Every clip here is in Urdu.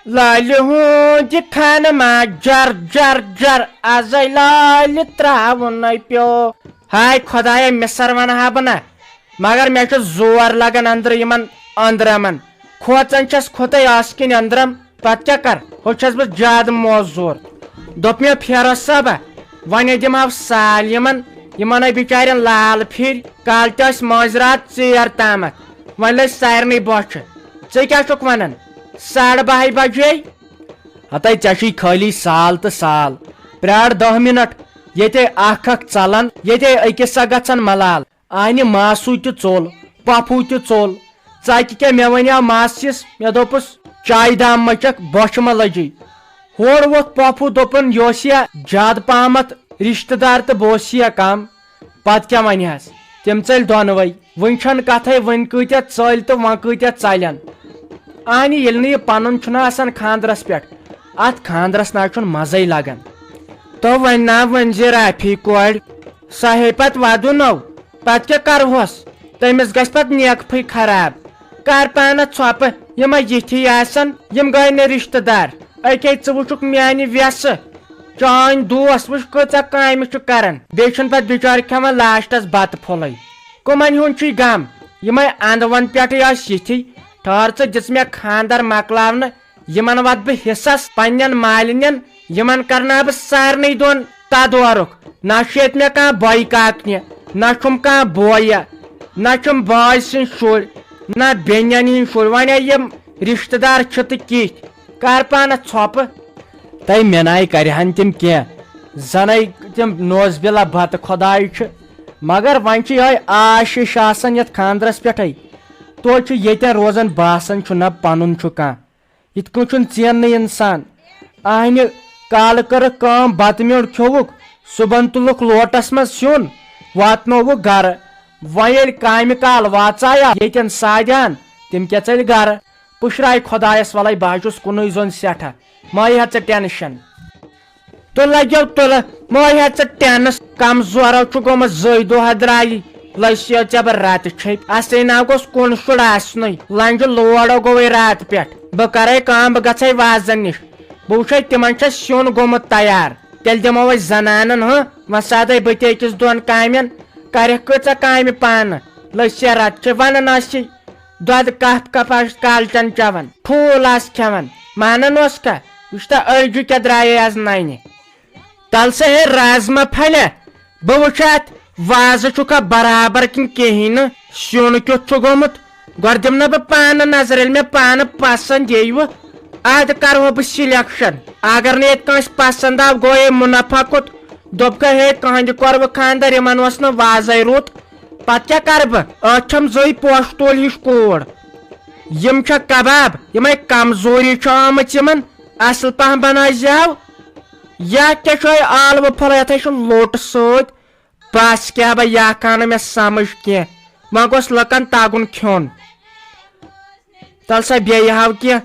لالہِ ہُنٛد یہِ کھنہٕ ما جر جر جر ازے لالہِ تراوُنے پیو ہاے خۄدایا مِسر ونہا بہٕ نا مگر مےٚ چھُ زور لگان أنٛدرٕ یِمن أنٛدرمن کھوژان چھس کھوتے آس کِنۍ أنٛدرم پتہٕ کیٛاہ کر ہُہ چھس بہٕ زیادٕ موزوٗر دوٚپ مےٚ فیروز صٲبا وۄنۍ دِمہو سال یِمن بِچارٮ۪ن لال پھِرۍ کالہٕ تہِ ٲسۍ مٲنٛزِ راتھ ژیر تامتھ وۄنۍ لٔج سارنٕے بۄچھِ ژٕ کیٛاہ چھُکھ ونان 12:30 بجے ہتے ژےٚ چھُے خٲلی سال تہٕ سال پرٛار 10 مِنٹ ییٚتے اکھ ژلان ییٚتے أکِس گژھان ملال آنہِ ماسوٗ تہِ ژوٚل پۄپھوٗ تہِ ژوٚل ژکہِ کیٛاہ مےٚ ونیاو ماسِس مےٚ دوٚپُس چایہِ دام مچکھ بۄچھِ ما لٔجی ہورٕ ووٚتھ پۄپھوٗ دوٚپُن یہِ اوس یا زیادٕ پہمتھ رشتہٕ دار تہٕ بہٕ اوسُس یا کم پتہٕ کیٛاہ ونہس تِم ژٔلۍ دۄنوے وُنہِ چھنہٕ کتھے وُنہِ کۭتیاہ ژٔلۍ تہٕ وۄنۍ کۭتیاہ ژلن آنہِ ییٚلہِ نہٕ یہِ پنُن چھُنہ آسان خاندرس پٮ۪ٹھ اتھ خاندرس نہ چھُنہٕ مزے لگان تو وۄنۍ نا ؤنزِ رافی کورِ سۄ ہے پتہٕ ودُنو پتہٕ کیٛاہ کرہوس تٔمِس گژھِ پتہٕ نیکفٕے خراب کر پانس ژھۄپہٕ یِم یِتھی آسان یِم گٔے نہٕ رشتہٕ دار أکے ژٕ وٕچھُکھ میانہِ ویسہٕ چٲنۍ دوس وٕچھ کۭژاہ کامہِ چھُ کران بیٚیہِ چھُنہٕ پتہٕ بِچارِ کھٮ۪وان لاسٹس بتہٕ پھوٚلے کٕمن ہُنٛد چھُے غم یِمے انٛدون پٮ۪ٹھٕے ٲسۍ یِتھی ٹھہر ژٕ دِژ مےٚ خاندر مکلاونہٕ یِمن واتہٕ بہٕ حصس پننٮ۪ن مالِنٮ۪ن یِمن کرناو بہٕ سارنٕے دۄن تدورُک نہ چھُ ییٚتہِ مےٚ کانٛہہ بۄیہِ کاکنہِ نہ چھُم کانٛہہ بویہ نہ چھُم بٲے سٕنٛدۍ شُرۍ نہ بیٚنٮ۪ن ہٕنٛدۍ شُرۍ وۄنۍ یِم رشتہٕ دار چھِ تہٕ کِتھ کر پانس ژھۄپہٕ تٔمۍ مےٚ ناے کرہن تِم کینٛہہ زنے تِم نوز بِلا بتہٕ خۄداے چھُ مگر وۄنۍ چھُ یِہوے آشِش آسان یتھ خاندرس پٮ۪ٹھے توتہِ چھُ ییٚتٮ۪ن روزان باسان چھُ نہ پنُن چھُ کانٛہہ یِتھ کٔنۍ چھُنہٕ ژیننٕے انسان آنہِ کالہٕ کٔرٕکھ کٲم بتہٕ میوٚنڈ کھیوٚوُکھ صُبحن تُلُکھ لوٹس منٛز سیُن واتنووُکھ گرٕ وۄنۍ ییٚلہِ کامہِ کال واژایا ییٚتٮ۪ن سادِہان تِم کیٛاہ ژٔلۍ گرٕ پُشراے خۄدایس وَلے بہٕ چھُس کُنُے زوٚن سٮ۪ٹھاہ مہ ہا ژٕ ٹینشن تُلہٕ مہ ہا ژٕ ٹینس کمزورو چھُ گوٚمُت 2 دۄہ درٛایہِ لٔسِو ژےٚ بہٕ راتہٕ چھٔپۍ اَسے نا گوٚژھ کُن شُر آسنُے لنجہِ لوڑو گوٚوے راتہٕ پٮ۪ٹھ بہٕ کرے کٲم بہٕ گژھے وازن نِش بہٕ وٕچھے تِمن چھا سیُن گوٚمُت تیار تیٚلہِ دِمو أسۍ زنانن وۄنۍ سادے بہٕ تہِ أکِس 2 کامٮ۪ن کرکھ کۭژاہ کامہِ پانہٕ لٔسِیا رات چھِ ونان آسہِ دۄدٕ کپ آسہِ کالچن چٮ۪وان ٹھوٗل آسہِ کھٮ۪وان مانان اوس کھا وٕچھ تا أڑجہِ کیٛاہ درٛایے آز ننہِ تل سا ہے رازما پھلیا بہٕ وٕچھِ اتھ وازٕ چھُکھا برابر کِنہٕ کِہیٖنۍ نہٕ سیُن کیُتھ چھُ گوٚمُت گۄڈٕ دِمہٕ نا بہٕ پانہٕ نظر ییٚلہِ مےٚ پانہٕ پسنٛد ییٖوٕ ادٕ کرہو بہٕ سِلیکشن اگر نہٕ ییٚتہِ کٲنٛسہِ پسنٛد آو گوٚو ہے مُنافع کوٚت دوٚپکھا ہے کٕہٕنٛدِ کوٚر بہٕ خاندر یِمن اوس نہٕ وازے رُت پتہٕ کیٛاہ کرٕ بہٕ أتھۍ چھم 2 پوشہٕ ٹوٗلۍ ہِش کوٗر یِم چھا کباب یِمے کمزوری چھِ آمٕژ یِمن اصل پہم بنٲیزیو یا کیٛاہ چھُ ٲلوٕ پھوٚل یتھے چھُ لوٚٹ سۭتۍ بس کیٛاہ بہٕ یہِ آو نہٕ مےٚ سمجھ کینٛہہ وۄنۍ گوٚژھ لُکن تگُن کھیوٚن تل سا بیٚیہِ ہاو کینٛہہ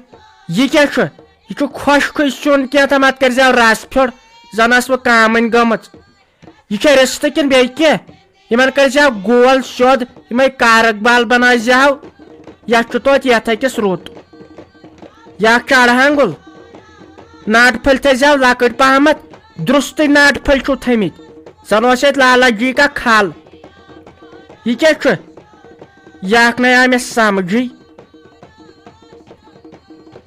یہِ کیٛاہ چھُ یہِ چھُ خۄشکُے سیُن کینٛہہ اتھ کٔرزیو رس پھیوٚر زن ٲس بہٕ کامٕنۍ گٔمٕژ یہِ چھا رِستہٕ کِنہٕ بیٚیہِ کینٛہہ یِمن کٔرزیو گول سیوٚد یِمے کارک بال بنٲیزیو یا چھُ توتہِ یتھ أکِس رُت یا چڑہانگُل ناٹہٕ پھٔلۍ تھٲیزیو لۄکٕٹۍ پہمتھ درُستٕے ناٹہٕ پھٔلۍ چھُو تھٲمٕتۍ زن اوس ییٚتہِ لالا جی کا کھل یہِ کیٛاہ چھُ یہِ نَے آو مےٚ سمجھٕے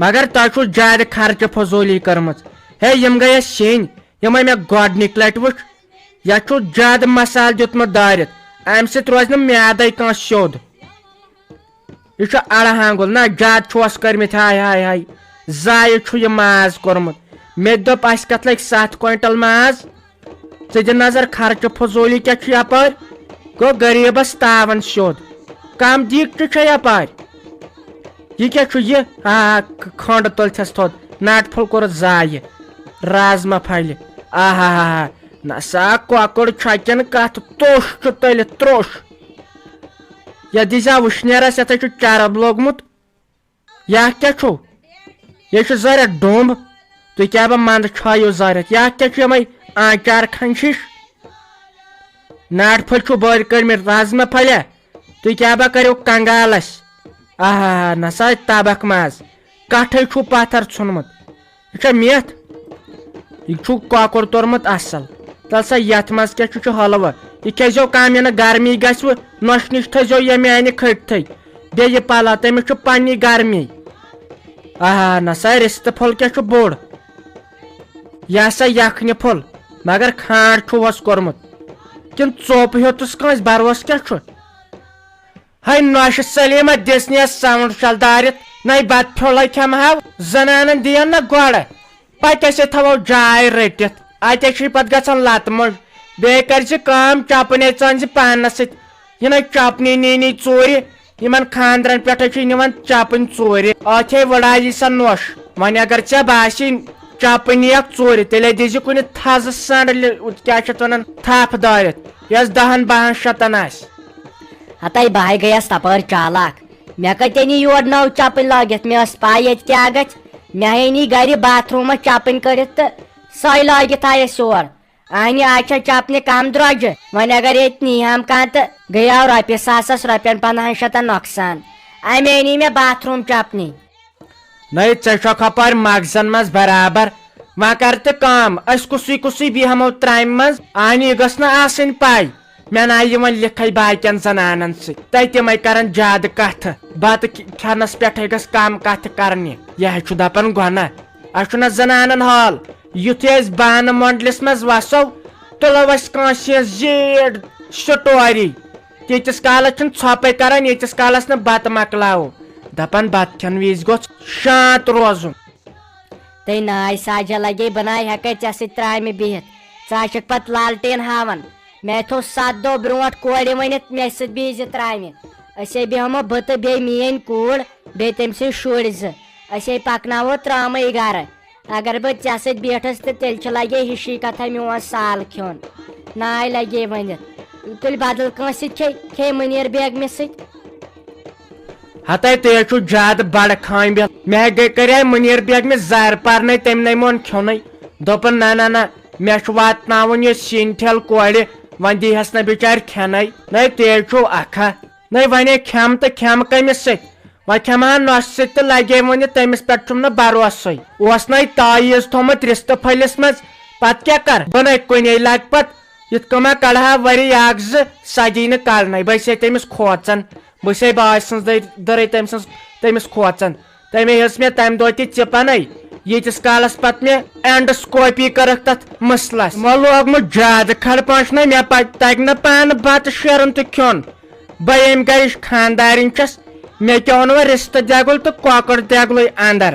مگر تۄہہِ چھُو زیادٕ خرچہٕ فضوٗلی کٔرمٕژ ہے یِم گٔے اَسہِ سیٚنۍ یِمے مےٚ گۄڈنِکۍ لٹہِ وٕچھ یتھ چھُ زیادٕ مسالہٕ دیُتمُت دٲرِتھ امہِ سۭتۍ روزِ نہٕ میادے کٲنٛسہِ سیوٚد یہِ چھُ اڑہانگُل نہ زیادٕ چھُوس کٔرمٕتۍ ہاے ہاے ہاے زایہِ چھُ یہِ ماز کوٚرمُت مےٚ تہِ دوٚپ اسہِ کتھ لگہِ 7 کوینٹل ماز ژٕ دِ نظر خرچہٕ فضوٗلی کیٛاہ چھُ یپٲرۍ گوٚو غریٖبس تاون سیوٚد کم دیٖکچہِ چھےٚ یپٲرۍ یہِ کیٛاہ چھُ یہِ کھنٛڈ تُلتھس تھوٚد ناٹہٕ پھوٚل کوٚرُتھ زایہِ رازما پھلہِ آہا نہ سا کۄکُر چھۄکٮ۪ن کتھ توٚش چھُ تٔلِتھ تروٚش یتھ دیٖزیو وٕشنیرس یتھے چھُ چرب لوگمُت یا کیٛاہ چھُو یہِ چھُ زٲرِتھ ڈوٚمب تُہۍ کیٛاہ بہٕ منٛدٕ چھٲیِو زٲرِتھ یا کیٛاہ چھُ یِمے آنچار کھنٛج ہِش ناٹہٕ پھٔلۍ چھُو بٔرۍ کٔرمٕتۍ رازما پھلیا تُہۍ کیٛاہ بہٕ کٔرِو کنگالس نہ سا تبکھ ماز کٹھے چھو پتھر ژھنمت یہ میتھ یہ چھو کۄکُر توٚرمُت اصل تل سا یتھ منٛز کیٛاہ چھُ حلوٕ یہ کھیزیو کم یہ گرمی گژھِ نۄشہِ نِش تھٲیزیو یہ میانہِ کھٔٹۍ بیٚیہِ یہِ پلو تٔمِس چھُ پننی گرمی نہ سا رستہٕ پھوٚل کیٛاہ چھُ بوٚڑ یہ ہسا یکھنہِ پھوٚل مگر کھانٛڈ چھُوس کوٚرمُت کِنہٕ ژوٚپ ہیوٚتُس کٲنٛسہِ بروس کیٛاہ چھُ ہے نۄشہِ سلیٖما دِژنِیس ساوُنٛڈ شل دٲرِتھ نَے بتہٕ پھیوٚلے کھٮ۪مہو زنانن دِیَن نا گۄڈٕ پتہٕ ٲسے تھاوو جاے رٔٹِتھ اتے چھُے پتہٕ گژھان لتہٕ مٔنٛڈ بیٚیہِ کٔرۍ زِ کٲم چپنے ژٲنۍ زِ پانس سۭتۍ یِنَے چپنی نی ژوٗرِ یِمن خاندرن پٮ۪ٹھے چھِ نِوان چپٕنۍ ژوٗرِ ٲتھے وٕڑایہِ سا نۄش وۄنۍ اگر ژےٚ باسی چپٕنۍ نِیَکھ ژوٗرِ تیٚلے دِزِ کُنہِ تھزٕ سنڈلہِ کیٛاہ چھِ اتھ ونان تھپھ دٲرِتھ یۄس 10-12 شیٚتن آسہِ ہتاے بہٕ گٔیس تپٲرۍ چالاک مےٚ کتہِ نی یور نٔو چپٕنۍ لٲگِتھ مےٚ ٲس پاے ییٚتہِ کیٛاہ گژھِ مےٚ نی گرِ باتھ روٗمس چپٕنۍ کٔڑِتھ تہٕ سۄے لٲگِتھ آیس یور آنہِ آز چھےٚ چپنہِ کم درٛوجہِ وۄنۍ اگر ییٚتہِ نیٖہم کانٛہہ تہٕ گٔیاو رۄپیہِ ساسس رۄپین 50 شیٚتن نۄقصان امے نی مےٚ باتھ روٗم چپنی نَے ژےٚ چھکھ ہپٲرۍ مغزن منٛز برابر وۄنۍ کر تہٕ کٲم أسۍ کُسُے بیہمو ترامہِ منٛز آنہِ یہِ گٔژھ نہٕ آسٕنۍ پاے مےٚ نایہِ وۄنۍ لِکھے باقین زنانن سۭتۍ تہٕ تِمے کرن زیادٕ کتھٕ بتہٕ کھٮ۪نس پٮ۪ٹھے گژھِ کم کتھٕ کرنہِ یہِ چھُ دپان گۄناہ اسہِ چھُنہ زنانن حال یُتھُے أسۍ بانہٕ منڈلس منٛز وسو تُلو أسۍ کٲنٛسہِ ہٕنٛز زیٖٹھ سٹوری تیٖتِس کالس چھِنہٕ ژھۄپے کران ییٖتِس کالس نہٕ بتہٕ مۄکلاوو دپان بتہٕ کھٮ۪ن وِزِ گوٚژھ شانت روزُن تہٕ ناے ساجا لگے بناے ہٮ۪کے ژےٚ سۭتۍ ترامہِ بِہِتھ ژٕ چھکھ پتہٕ لالٹین ہاوان مےٚ تھوٚو 7 دۄہ برونٛٹھ کورِ ؤنِتھ مےٚ سۭتۍ بِہزِ ترامہِ أسے بیہمو بہٕ تہٕ بیٚیہِ میٲنۍ کوٗر بیٚیہِ تٔمۍ سٕنٛدۍ شُرۍ 2 أسے پکناوو ترامٕے گرٕ اگر بہٕ ژےٚ سۭتۍ بیٹھس تہٕ تیٚلہِ چھِ لگے ہِشی کتھا میون سال کھیوٚن ناے لگے ؤنِتھ تُلہِ بدل کٲنٛسہِ سۭتۍ کھے مُنیٖر بیگمہِ سۭتۍ ہتے تُہۍ چھُو زیادٕ بڑٕ خٲمِل مےٚ کریے مُنیٖر بیگمہِ زارِ پرنے تٔمۍ مون کھیوٚنٕے دوٚپُن نہ مےٚ چھُ واتناوُن یہِ سِنۍ ٹھیلہٕ کورِ وۄنۍ دیٖہس نہٕ بِچارِ کھٮ۪نٕے نَے تُہۍ چھُو اکھا نَے وۄنۍ کھٮ۪م تہٕ کھٮ۪م کٔمِس سۭتۍ وۄنۍ کھٮ۪مہا نۄشہِ سۭتۍ تہٕ لگے ؤنِتھ تٔمِس پٮ۪ٹھ چھُم نہٕ بروسٕے اوس نَے تٲیٖز تھوٚمُت رِستہٕ پھٔلِس منٛز پتہٕ کیٛاہ کر بہٕ نَے کُنے لگہٕ پتہٕ یِتھ کٔنۍ کڑہا ؤری 1-2 سجی نہٕ کڑنَے بہٕ چھسے تٔمِس کھوژان بہٕ چھسے باے سٕنٛز دٔرے تٔمِس کھوژان تٔمۍ ہیٚژ مےٚ تمہِ دۄہ تہِ چِپنے ییٖتِس کالس پتہٕ مےٚ اینڈسکوپی کٔرٕکھ تتھ مٕسلس وۄنۍ لوگمُت زیادٕ کھڑ پٲنٛچنَے مےٚ تگہِ نہٕ پانہٕ بتہٕ شیرُن تہٕ کھیوٚن بہٕ ییٚمہِ گرِچ خاندارِنۍ چھس مےٚ کیٛاہ اوٚن وۄنۍ رِستہٕ دٮ۪گُل تہٕ کۄکُر دٮ۪گلٕے اندر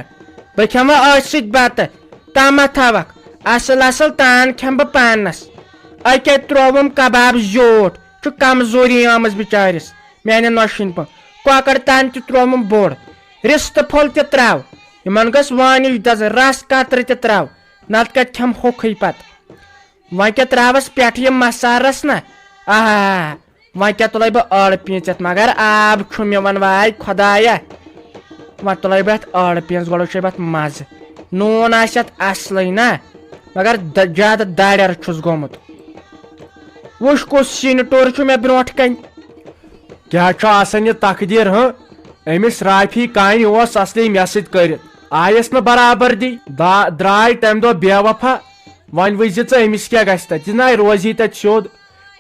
بہٕ کھٮ۪مہٕ أتھۍ سۭتۍ بتہٕ تامتھ تھاوکھ اصل تان کھٮ۪مہٕ بہٕ پانس اکے ترووُم کباب زیوٗٹھ چھُ کمزوری آمٕژ بِچارِس میانہِ نۄشہِ پٲٹھۍ کۄکر تان تہِ ترووُم بوٚڑ رِستہٕ پھوٚل تہِ تراو یِمن گٔژھ وانِچ دزٕ رس قطرٕ تہِ تراو نتہٕ کتہِ کھٮ۪مہٕ ہوٚکھٕے پتہٕ وۄنۍ کیٛاہ تراوس پٮ۪ٹھٕ یِم مسالس نہ وۄنۍ کیٛاہ تُلے بہٕ ٲڑ پیٖنژِتھ مگر آب چھُ مےٚ وۄنۍ واے خۄدایا وۄنۍ تُلے بہٕ اتھ ٲڑ پیٖنژ گۄڈٕ وٕچھے بہٕ اتھ مزٕ نوٗن آسہِ اتھ اصلٕے نہ مگر زیادٕ دارٮ۪ر چھُس گوٚمُت وٕچھ کُس سِنۍ ٹوٚر چھُ مےٚ برونٛٹھ کنۍ کیٛاہ چھُ آسان یہِ تقدیٖر أمِس رافی کامہِ اوس اصلی مےٚ سۭتۍ کٔرِتھ آیس نہٕ برابردی درٛاے تمہِ دۄہ بے وفا وۄنۍ وٕچھ زِ ژٕ أمِس کیٛاہ گژھِ تتہِ جِناب روزی تتہِ سیوٚد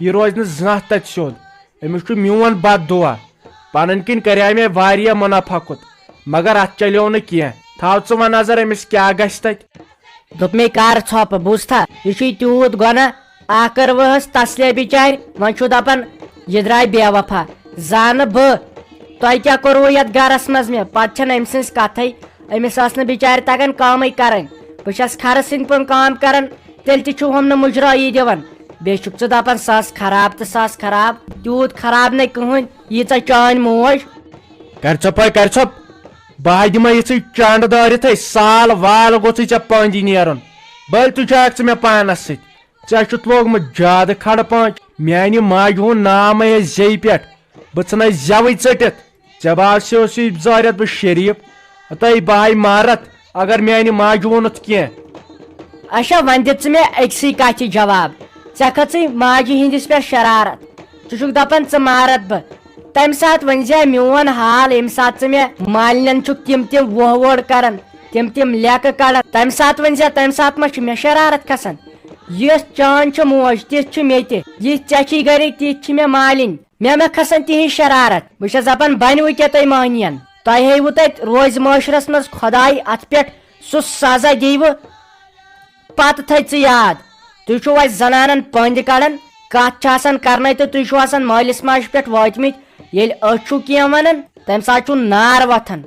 یہِ روزِ نہٕ زانٛہہ تتہِ سیوٚد أمِس چھُ میون بد دُعا پنٕنۍ کِنۍ کرے مےٚ واریاہ مُنافقت مگر اتھ چلیو نہٕ کینٛہہ تھاو ژٕ وۄنۍ نظر أمِس کیٛاہ گژھِ تتہِ دوٚپ مے کر ژھۄپہٕ بوٗزتھا یہِ چھُے تیوٗت گۄناہ اکھ کٔروہس تسلے بِچارِ وۄنۍ چھُ دپان یہِ درٛاے بے وفا زانہٕ بہٕ تۄہہِ کیٛاہ کوٚروٕ یتھ گرس منٛز مےٚ پتہٕ چھنہٕ أمۍ سٕنٛز کتھے أمِس ٲس نہٕ بِچارِ تگان کٲمٕے کرٕنۍ بہٕ چھس کھرٕ سٕنٛدۍ پٲٹھۍ کٲم کران تیٚلہِ تہِ چھُ ہُم نہٕ مُجرٲیی دِوان بیٚیہِ چھُکھ ژٕ دپان سۄ ٲس خراب تہٕ سۄ ٲس خراب تیوٗت خراب نَے کٕہٕنۍ ییٖژاہ چٲنۍ موج کر ژۄپ بہٕ دِمے یِژھٕے چانڈٕ دٲرِتھٕے سال وال گوٚژھُے ژےٚ پٲنٛجہِ نیرُن بٔلۍ تُجاکھ ژٕ مےٚ پانس سۭتۍ ژےٚ چھُتھ لوگمُت زیادٕ کھڑ پٲنٛچ میانہِ ماجہِ ہُنٛد نامے ٲسۍ زیٚیہِ پٮ۪ٹھ بہٕ ژھٕنَے زٮ۪وٕے ژٔٹِتھ ژےٚ باسیوسٕے بِزٲرِتھ بہٕ شریٖف تۄہہِ باے مارت اگر میانہِ ماجہِ ووٚنُتھ کینٛہہ اچھا وۄنۍ دِژ ژٕ مےٚ أکسٕے کتھِ جواب ژےٚ کھٔژٕے ماجہِ ہِنٛدِس پٮ۪ٹھ شرارت ژٕ چھُکھ دپان ژٕ مارتھ بہٕ تمہ سات ون میون حال یم سات مے مالین تم ووڑ کران تم لیکہ کڑان تمہ سات ون تمہ سات ما مے شرارت کھسان یس چان موج تھ مے ٹھی گرک تھی مے مالین مے کھسان تہذ شرارت بہت دپان بنو کیا تھی مہنین تہ ہیو تت روز معاشرس مز خداے ات پہ سہ سزا دیو پتہ تھو یاد تھی چھو زنانن پند کڑان کت کرنے تو تھی چھو مالس ماجہ پہ واتمت یل چھو کی ونان تمہ سات نار وتھان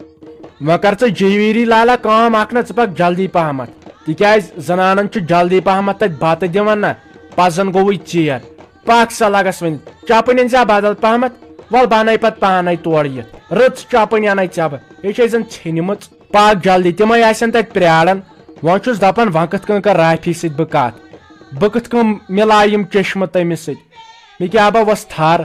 وہ کر جیویری لالا کام اخ نا پک جلدی پہمت تکیاز زنانن جلدی پہمت تت بتہ دِوان نا پزن گوے ژیر پک سا لگس ون چپن ان بدل پہمت ول بنے پت پانے تور یہ رٕژ چپن انے ژےٚ بہٕ یہ زن ژھنمٕژ پاک جلدی تمے آسن تت پراران وۄنۍ چھُس دپان وۄنۍ کِتھ کٔنۍ کر رافی سۭتۍ بہٕ کتھ بہٕ کِتھ کٔنۍ مِلاے یم چشمہٕ تٔمِس سۭتۍ مےٚ کیٛاہ بہٕ وس تھر